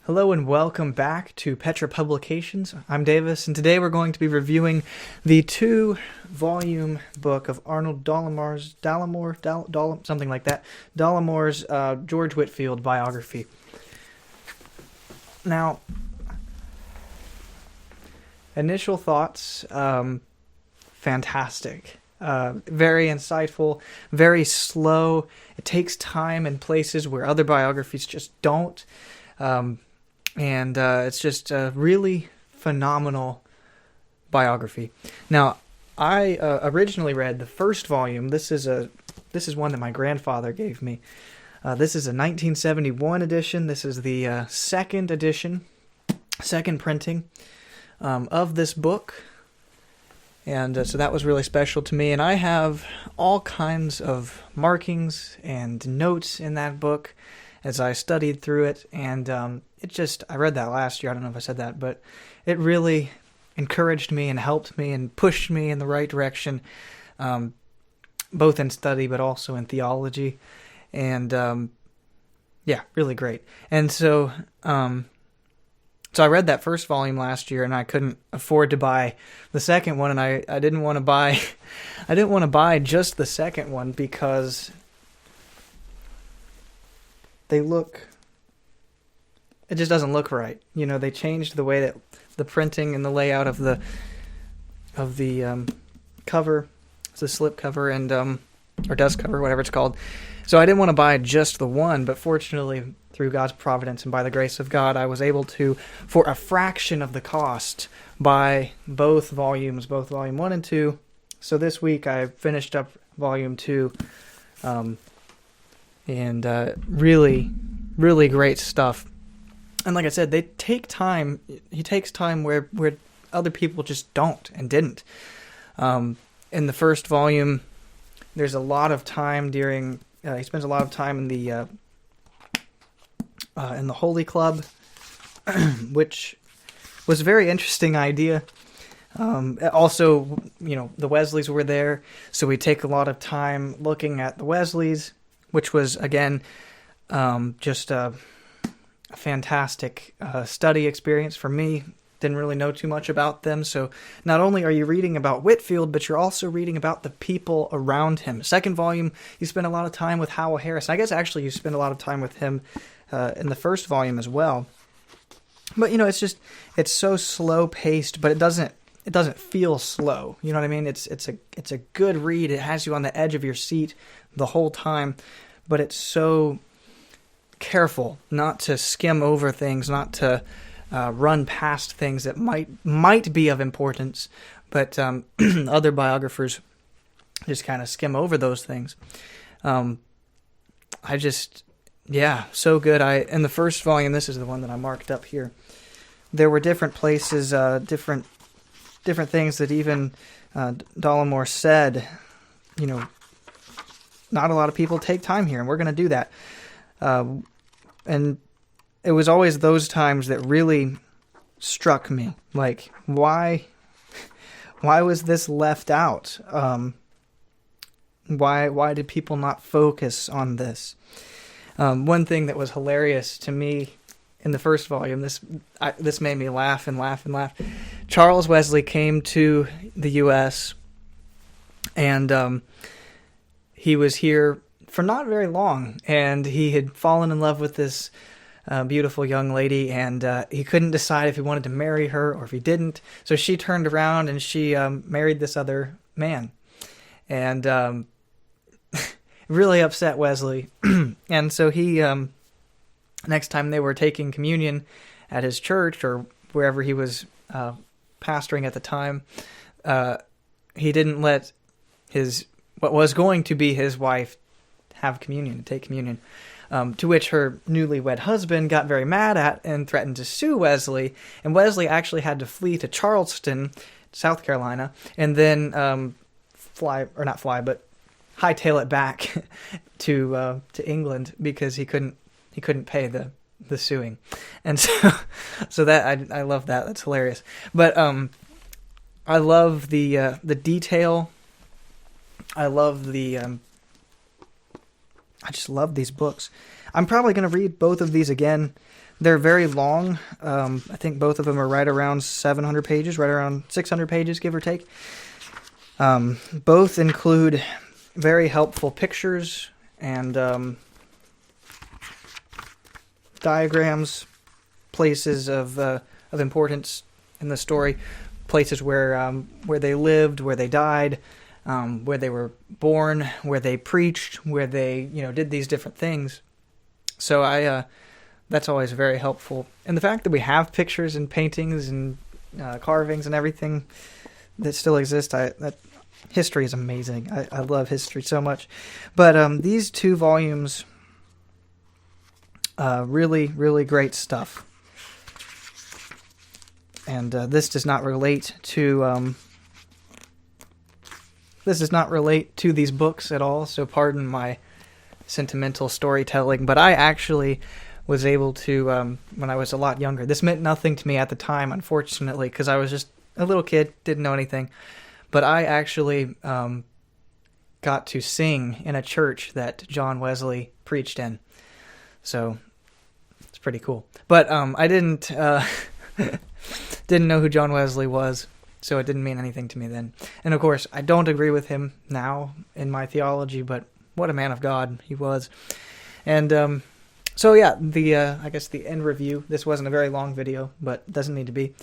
Hello and welcome back to Petra Publications. I'm Davis, and today we're going to be reviewing the two-volume book of Arnold Dallimore's George Whitefield biography. Now, initial thoughts, fantastic. Very insightful, very slow. It takes time in places where other biographies just don't. And it's just a really phenomenal biography. Now, I originally read the first volume. This is one that my grandfather gave me. This is a 1971 edition. This is the second edition, second printing of this book. And so that was really special to me. And I have all kinds of markings and notes in that book as I studied through it. And I read that last year. I don't know if I said that, but it really encouraged me and helped me and pushed me in the right direction, both in study but also in theology. And really great. And so I read that first volume last year, and I couldn't afford to buy the second one, and I didn't want to buy just the second one because it just doesn't look right. You know, they changed the way that the printing and the layout of the cover, it's a slip cover and or dust cover, whatever it's called. So I didn't want to buy just the one, but fortunately, through God's providence and by the grace of God, I was able to, for a fraction of the cost, buy both volumes, both volume 1 and 2. So this week I finished up volume 2, and really, really great stuff. And like I said, they take time. He takes time where other people just don't and didn't. In the first volume, there's a lot of time during. He spends a lot of time in the Holy Club, which was a very interesting idea. Also, the Wesleys were there, so we take a lot of time looking at the Wesleys, which was again just a fantastic study experience for me. Didn't really know too much about them, so not only are you reading about Whitefield, but you're also reading about the people around him. Second volume, you spend a lot of time with Howell Harris. I guess actually you spend a lot of time with him in the first volume as well. But it's so slow paced, but it doesn't feel slow. You know what I mean? It's a good read. It has you on the edge of your seat the whole time, but it's so careful not to skim over things, not to run past things that might be of importance, but other biographers just kind of skim over those things. So good. In the first volume, this is the one that I marked up here, there were different places, different things that even Dallimore said, not a lot of people take time here, and we're going to do that. And it was always those times that really struck me. Like, why was this left out? Why did people not focus on this? One thing that was hilarious to me in the first volume, this made me laugh and laugh and laugh. Charles Wesley came to the U.S., and he was here for not very long, and he had fallen in love with this beautiful young lady, and he couldn't decide if he wanted to marry her or if he didn't. So she turned around and she married this other man, and really upset Wesley. And so he, next time they were taking communion at his church or wherever he was pastoring at the time, he didn't let what was going to be his wife have communion, take communion. To which her newlywed husband got very mad at and threatened to sue Wesley. And Wesley actually had to flee to Charleston, South Carolina, and then hightail it back to England because he couldn't pay the suing. And so that I love that. That's hilarious. But I love the detail. I just love these books. I'm probably going to read both of these again They're very long. I think both of them are right around 700 pages, right around 600 pages, give or take. Both include very helpful pictures and diagrams, places of importance in the story, places where they lived, where they died, where they were born, where they preached, where they did these different things. So that's always very helpful. And the fact that we have pictures and paintings and carvings and everything that still exist, that history is amazing. I love history so much. But these 2 volumes, really, really great stuff. And this does not relate to these books at all. So pardon my sentimental storytelling. But I actually was able to, when I was a lot younger. This meant nothing to me at the time, unfortunately, because I was just a little kid, didn't know anything. But I actually got to sing in a church that John Wesley preached in. So it's pretty cool. But I didn't know who John Wesley was, so it didn't mean anything to me then. And of course, I don't agree with him now in my theology, but what a man of God he was. And so yeah, I guess the end review. This wasn't a very long video, but doesn't need to be.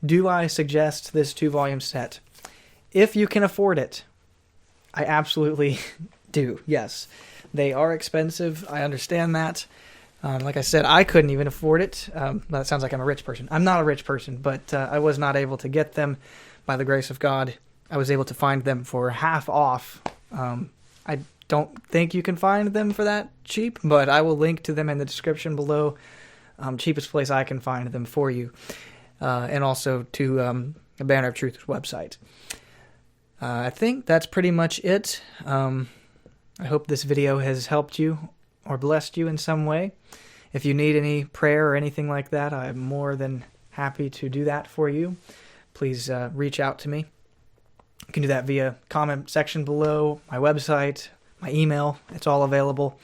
Do I suggest this 2-volume set? If you can afford it, I absolutely do, yes. They are expensive, I understand that. Like I said, I couldn't even afford it. That sounds like I'm a rich person. I'm not a rich person, but I was not able to get them. By the grace of God, I was able to find them for half off. I don't think you can find them for that cheap, but I will link to them in the description below. Cheapest place I can find them for you. And also to the Banner of Truth's website. I think that's pretty much it. I hope this video has helped you or blessed you in some way. If you need any prayer or anything like that, I'm more than happy to do that for you. Please reach out to me. You can do that via comment section below, my website, my email. It's all available.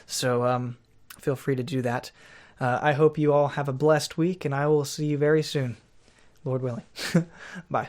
So feel free to do that. I hope you all have a blessed week, and I will see you very soon, Lord willing. Bye.